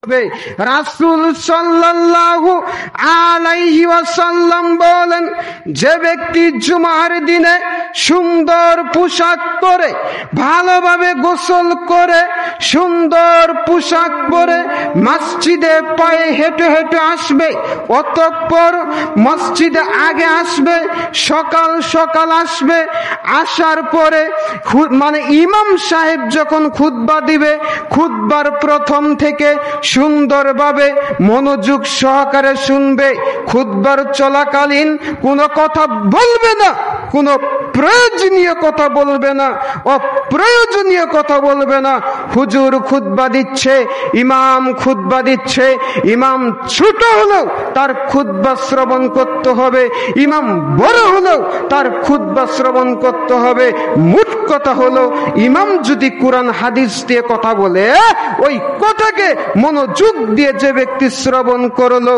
রাসূল সাল্লাল্লাহু আলাইহি ওয়াসাল্লাম বলেন, যে ব্যক্তি জুমার দিনে সুন্দর পোশাক পরে, ভালোভাবে গোসল করে, সুন্দর পোশাক পরে মসজিদে পায়ে হেঁটে হেঁটে আসবে, অতঃপর মসজিদে আগে আসবে, সকাল সকাল আসবে, আসার পরে ইমাম সাহেব যখন খুতবা দিবে, খুতবার প্রথম থেকে সুন্দরভাবে মনোযোগ সহকারে শুনবে, খুতবার চলাকালীন কোনো কথা বলবে না, কোনো প্রয়োজনীয় কথা বলবে না, অপ্রয়োজনীয় কথা বলবে না। হুজুর খুতবা দিচ্ছে, ইমাম খুতবা দিচ্ছে, ইমাম ছোট হলেও তার খুতবা শ্রবণ করতে হবে, ইমাম বড় হলেও তার খুতবা শ্রবণ করতে হবে। মোট কথা হলো, ইমাম যদি কোরআন হাদিস দিয়ে কথা বলে, ওই কথাকে মনোযোগ দিয়ে যে ব্যক্তি শ্রবণ করলো,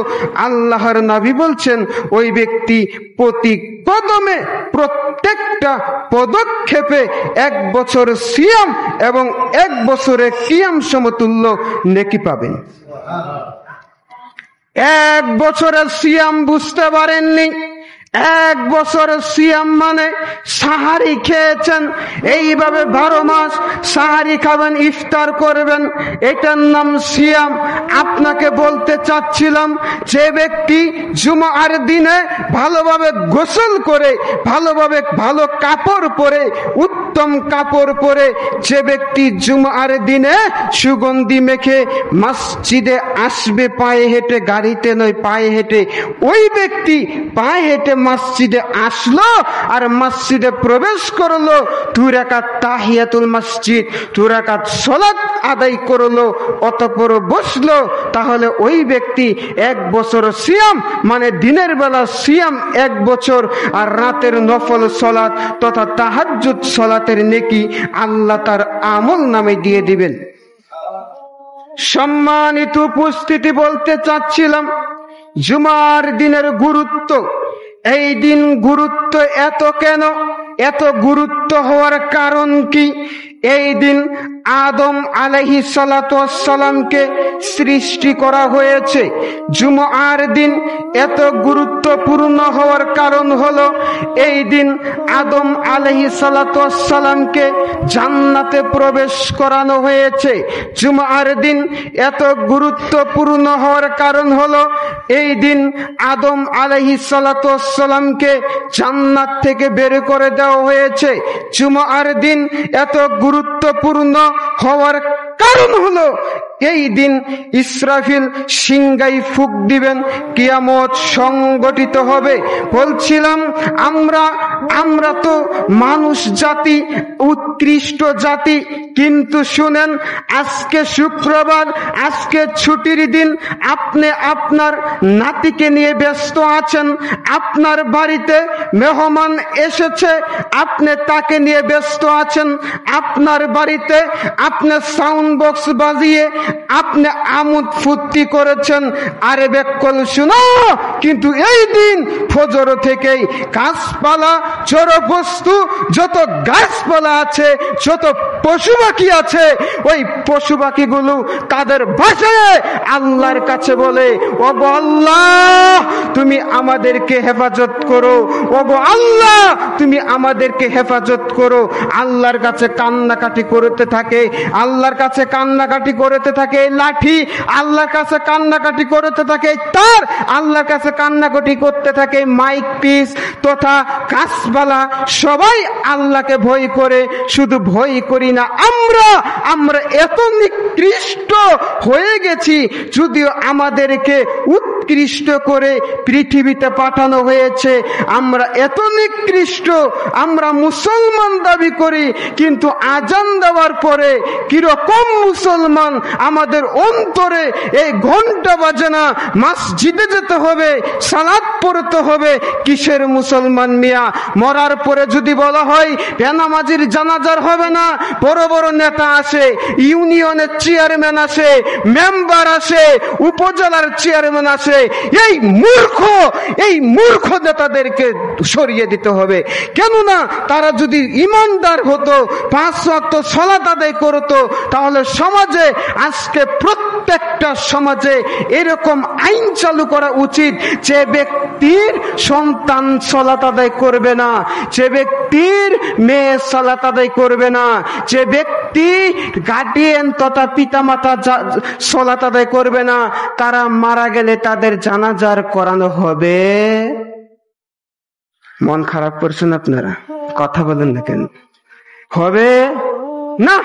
আল্লাহর নবী বলছেন ওই ব্যক্তি প্রতি কদমে, প্রত্যেকটা পদক্ষেপে 1 বছর সিয়াম এবং 1 বছরে কিয়াম সমতুল্য নেকি পাবেন। 1 বছরের সিয়াম বুঝতে পারেননি? 1 বছর সিয়াম মানে সাহারি খেয়েছেন, এইভাবে 12 মাস সাহারি খাবেন, ইফতার করবেন, এটার নাম সিয়াম। আপনাকে বলতে চাচ্ছিলাম, যে ব্যক্তি জুমার দিনে ভালোভাবে গোসল করে, ভালোভাবে ভালো কাপড় পরে, উত্তম কাপড় পরে, যে ব্যক্তি জুমার দিনে সুগন্ধি মেখে মসজিদে আসবে পায়ে হেঁটে, গাড়িতে নয়, পায়ে হেঁটে, ওই ব্যক্তি পায়ে হেঁটে মসজিদে আসলো আর মসজিদে প্রবেশ করলো, 2 রাকাত তাহিয়াতুল মসজিদ, 2 রাকাত সালাত আদায় করলো, অতঃপর বসলো, তাহলে ওই ব্যক্তি 1 বছর সিয়াম মানে দিনের বেলা সিয়াম 1 বছর, আর রাতের নফল সালাত তথা তাহাজ্জুদ সালাতের নেকি আল্লাহ তার আমল নামে দিয়ে দিবেন। সম্মানিত উপস্থিতি, বলতে চাচ্ছিলাম জুমার দিনের গুরুত্ব। এই দিন গুরুত্ব এত কেন? এত গুরুত্ব হওয়ার কারণ কি? এই দিন আদম আলাইহিস সালাতু ওয়াস সালামকে সৃষ্টি করা হয়েছে। জুমার দিন এত গুরুত্বপূর্ণ হওয়ার কারণ হলো, এই দিন আদম আলাইহিস সালাতু ওয়াস সালামকে জান্নাতে প্রবেশ করানো হয়েছে। জুমার দিন এত গুরুত্বপূর্ণ হওয়ার কারণ হলো, এই দিন আদম আলাইহিস সালাতু ওয়াস সালামকে জান্নাত থেকে বের করে দেওয়া হয়েছে। জুমার দিন এত গুরুত্বপূর্ণ হওয়ার কারণ হলো, এই দিন ইসরাফিল সিংগাই ফুঁক দিবেন, কিয়ামত সংগঠিত হবে। বলছিলাম আমরা তো মানুষ জাতি, উৎকৃষ্ট জাতি, কিন্তু শুনেন, আজকে শুক্রবার, আজকে ছুটির দিন, আপনি আপনার নাতিকে নিয়ে ব্যস্ত আছেন, আপনার বাড়িতে মেহমান এসেছে, আপনি তাকে নিয়ে ব্যস্ত আছেন, আপনার বাড়িতে আপনি সাউন্ড বক্স বাজিয়ে আপনি আমোদ ফুর্তি করেছেন। আরে বেকল শুনো, কিন্তু এই দিন ফজর থেকেই গাছপালা, জড়বস্তু, যত গাছপালা আছে, যত পশু পাখি আছে, ওই পশু পাখিগুলো তাদের ভাষায় আল্লাহর কাছে বলে, ওগো আল্লাহ তুমি আমাদেরকে হেফাজত করো, ওগো আল্লাহ তুমি আমাদেরকে হেফাজত করো। আল্লাহর কাছে কান্নাকাটি করতে থাকে, আল্লাহর কাছে কান্নাকাটি করতে থাকে লাঠি, আল্লাহর কাছে কান্নাকাটি করতে থাকে তার, আল্লাহর কাছে কান্নাকাটি করতে থাকে মাইক পিস তথা গাছপালা। সবাই আল্লাহকে ভয় করে, শুধু ভয় করি না, আমরা এত নিকৃষ্ট হয়ে গেছি। যদিও আমাদেরকে উৎকৃষ্ট করে পৃথিবীতে পাঠানো হয়েছে, আমরা এত নিকৃষ্ট, আমরা মুসলমান দাবি করি, কিন্তু আজান দেওয়ার পরে কিরকম মুসলমান, আমাদের অন্তরে এই ঘন্টা বাজে না, মসজিদে যেতে হবে, সালাত পড়তে হবে। কিসের মুসলমান মিয়া? মরার পরে যদি বলা হয় বেনামাজির জানাজার হবে না, বড় বড় নেতা আসে, ইউনিয়নের চেয়ারম্যান আসে, মেম্বার আসে, উপজেলার চেয়ারম্যান আসে, এই মূর্খ নেতাদেরকে সরিয়ে দিতে হবে। কেননা তারা যদি ইমানদার হতো, 5 ওয়াক্ত সালাত আদায় করতো, তাহলে সমাজে আজকে প্রত্যেকটা সমাজে এরকম আইন চালু করা উচিত, যে ব্যক্তির সন্তান সালাত আদায় করবে না, যে ব্যক্তির মেয়ে সালাত আদায় করবে না, যে ব্যক্তি গার্ডিয়ান তথা পিতামাতা সালাত আদায় করবে না, তারা মারা গেলে তাদের জানাজার করানো হবে। মন খারাপ করছেন আপনারা? কথা বলেন না কেন? হবে না।